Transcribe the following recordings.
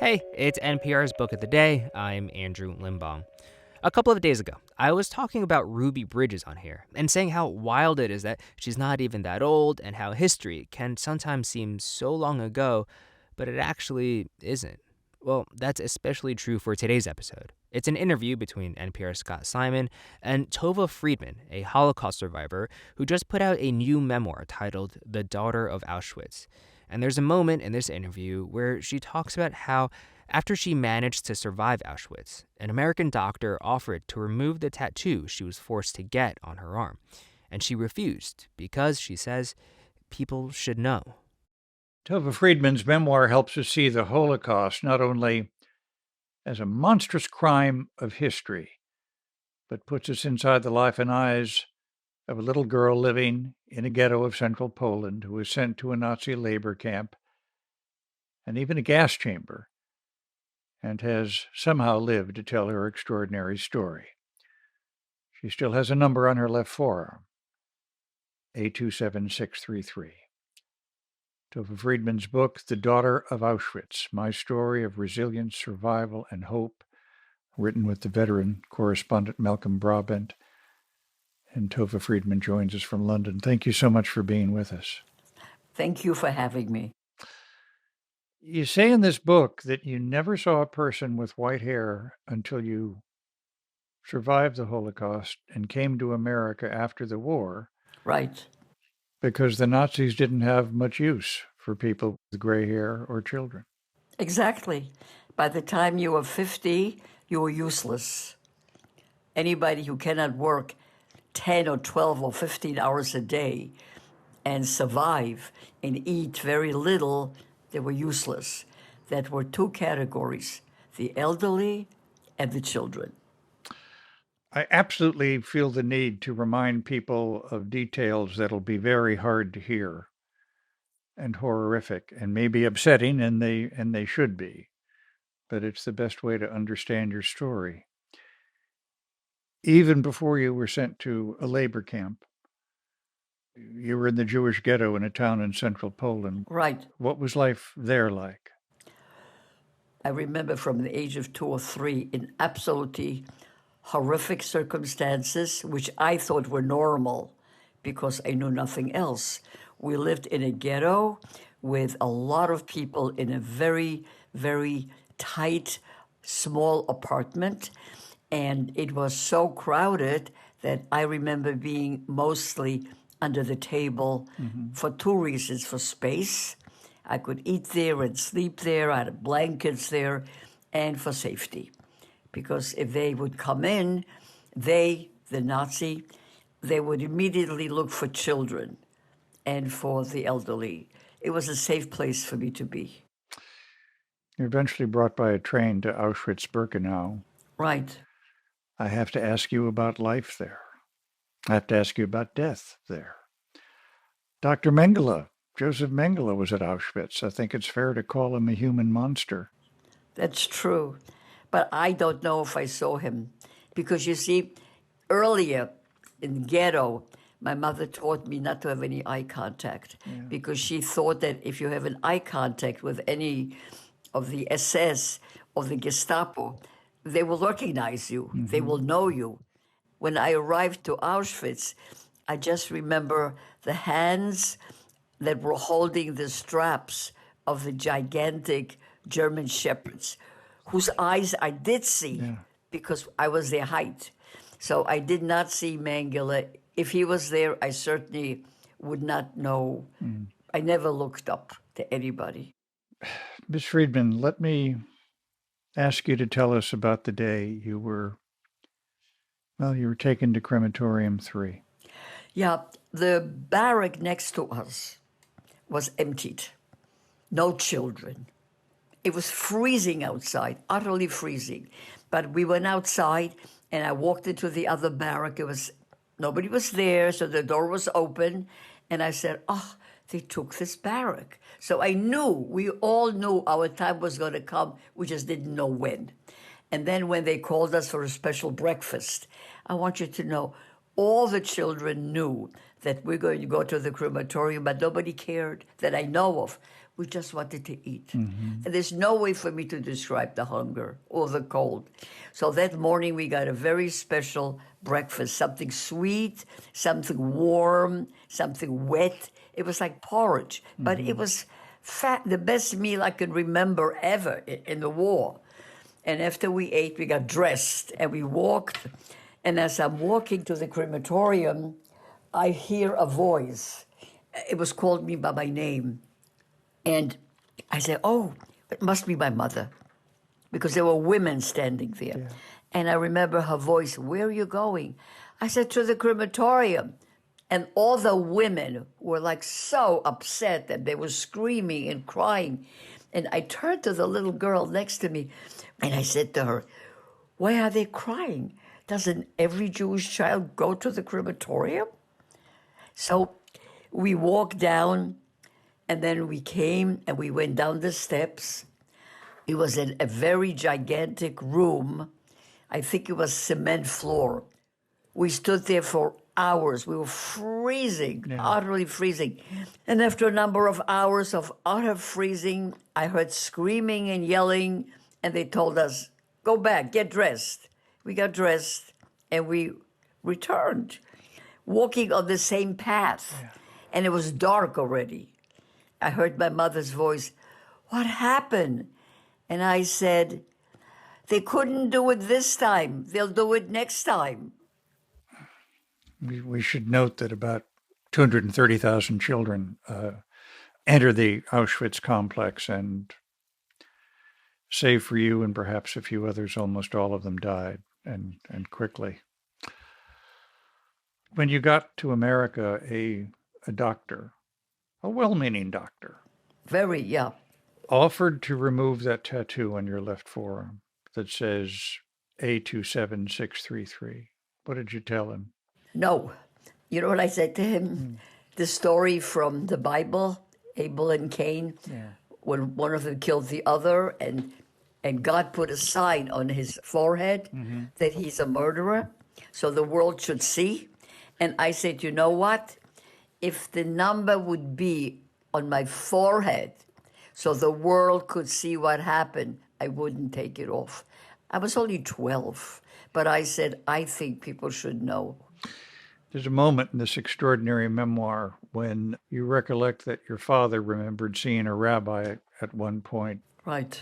Hey, it's NPR's Book of the Day. I'm Andrew Limbong. A couple of days ago, I was talking about Ruby Bridges on here and saying how wild it is that she's not even that old and how history can sometimes seem so long ago, but it actually isn't. Well, that's especially true for today's episode. It's an interview between NPR's Scott Simon and Tova Friedman, a Holocaust survivor who just put out a new memoir titled The Daughter of Auschwitz. And there's a moment in this interview where she talks about how, after she managed to survive Auschwitz, an American doctor offered to remove the tattoo she was forced to get on her arm. And she refused because, she says, people should know. Tova Friedman's memoir helps us see the Holocaust not only as a monstrous crime of history, but puts us inside the life and eyes of a little girl living in a ghetto of central Poland who was sent to a Nazi labor camp and even a gas chamber, and has somehow lived to tell her extraordinary story. She still has a number on her left forearm, A27633. Tova Friedman's book, The Daughter of Auschwitz, My Story of Resilience, Survival, and Hope, written with the veteran correspondent Malcolm Brabant. And Tova Friedman joins us from London. Thank you so much for being with us. Thank you for having me. You say in this book that you never saw a person with white hair until you survived the Holocaust and came to America after the war. Right. Because the Nazis didn't have much use for people with gray hair or children. Exactly. By the time you were 50, you were useless. Anybody who cannot work 10 or 12 or 15 hours a day and survive and eat very little, they were useless. That were two categories, the elderly and the children. I absolutely feel the need to remind people of details that'll be very hard to hear and horrific and maybe upsetting, and they should be. But it's the best way to understand your story. Even before you were sent to a labor camp, you were in the Jewish ghetto in a town in central Poland. Right. What was life there like? I remember from the age of 2 or 3 in absolutely horrific circumstances, which I thought were normal because I knew nothing else. We lived in a ghetto with a lot of people in a very, very tight, small apartment. And it was so crowded that I remember being mostly under the table for 2 reasons: for space. I could eat there and sleep there. I had blankets there, and for safety. Because if they would come in, the Nazi, they would immediately look for children and for the elderly. It was a safe place for me to be. You're eventually brought by a train to Auschwitz-Birkenau. Right. I have to ask you about life there. I have to ask you about death there. Dr. Mengele, Joseph Mengele, was at Auschwitz. I think it's fair to call him a human monster. That's true. But I don't know if I saw him. Because you see, earlier in the ghetto, my mother taught me not to have any eye contact. Yeah. Because she thought that if you have an eye contact with any of the SS or the Gestapo, they will recognize you. They will know you. When I arrived to Auschwitz, I just remember the hands that were holding the straps of the gigantic German shepherds, whose eyes I did see because I was their height. So I did not see Mengele. If he was there, I certainly would not know. I never looked up to anybody. Ms. Friedman, let me ask you to tell us about the day you were taken to crematorium 3. Yeah, the barrack next to us was emptied. No children. It was freezing outside, utterly freezing. But we went outside, and I walked into the other barrack. Nobody was there, so the door was open. And I said, oh, they took this barrack. So we all knew our time was going to come. We just didn't know when. And then when they called us for a special breakfast, I want you to know, all the children knew that we're going to go to the crematorium, but nobody cared that I know of We just wanted to eat. And there's no way for me to describe the hunger or the cold. So that morning we got a very special breakfast, something sweet, something warm, something wet. It was like porridge, but it was the best meal I can remember ever in the war. And after we ate, we got dressed and we walked. And as I'm walking to the crematorium, I hear a voice. It was called me by my name. And I said, oh, it must be my mother, because there were women standing there. Yeah. And I remember her voice, where are you going? I said, to the crematorium. And all the women were like so upset that they were screaming and crying. And I turned to the little girl next to me and I said to her, why are they crying? Doesn't every Jewish child go to the crematorium? So we walked down. And then we came and we went down the steps. It was in a very gigantic room. I think it was cement floor. We stood there for hours. We were freezing, utterly freezing. And after a number of hours of utter freezing, I heard screaming and yelling, and they told us, go back, get dressed. We got dressed and we returned, walking on the same path. Yeah. And it was dark already. I heard my mother's voice, what happened? And I said, they couldn't do it this time. They'll do it next time. We should note that about 230,000 children enter the Auschwitz complex, and save for you and perhaps a few others, almost all of them died, and quickly. When you got to America, a doctor, a well-meaning doctor. Very, yeah. Offered to remove that tattoo on your left forearm that says A27633. What did you tell him? No. You know what I said to him? The story from the Bible, Abel and Cain, when one of them killed the other, and God put a sign on his forehead that he's a murderer, so the world should see. And I said, you know what? If the number would be on my forehead so the world could see what happened, I wouldn't take it off. I was only 12, but I said, I think people should know. There's a moment in this extraordinary memoir when you recollect that your father remembered seeing a rabbi at one point. Right.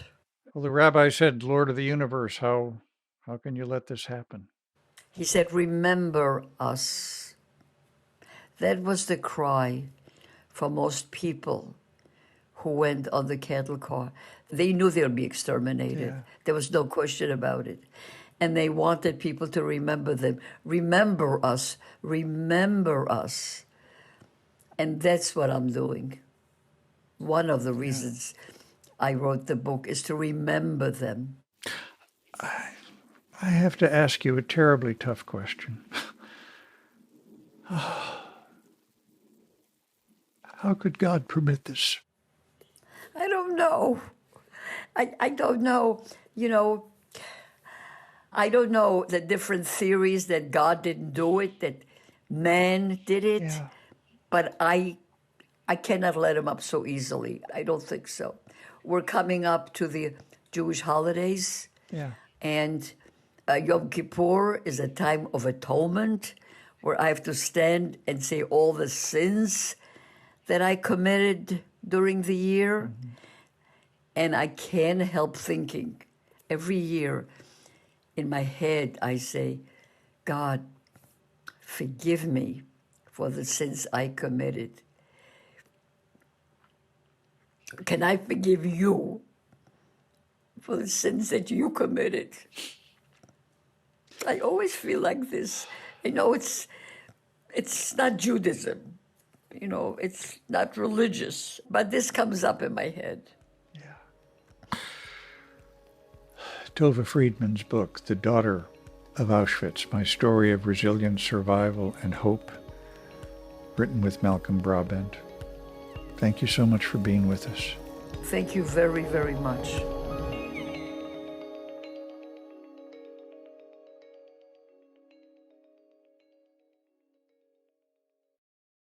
Well, the rabbi said, Lord of the universe, how can you let this happen? He said, remember us. That was the cry for most people who went on the cattle car. They knew they'd be exterminated. Yeah. There was no question about it. And they wanted people to remember them. Remember us. Remember us. And that's what I'm doing. One of the reasons I wrote the book is to remember them. I have to ask you a terribly tough question. How could God permit this? I don't know. I don't know. You know, I don't know the different theories that God didn't do it, that man did it. Yeah. But I cannot let him up so easily. I don't think so. We're coming up to the Jewish holidays. Yeah. And Yom Kippur is a time of atonement where I have to stand and say all the sins that I committed during the year. And I can't help thinking every year in my head, I say, God, forgive me for the sins I committed. Can I forgive you for the sins that you committed? I always feel like this. I know it's not Judaism. You know, it's not religious, but this comes up in my head. Yeah. Tova Friedman's book, The Daughter of Auschwitz, My Story of Resilience, Survival, and Hope, written with Malcolm Brabant. Thank you so much for being with us. Thank you very, very much.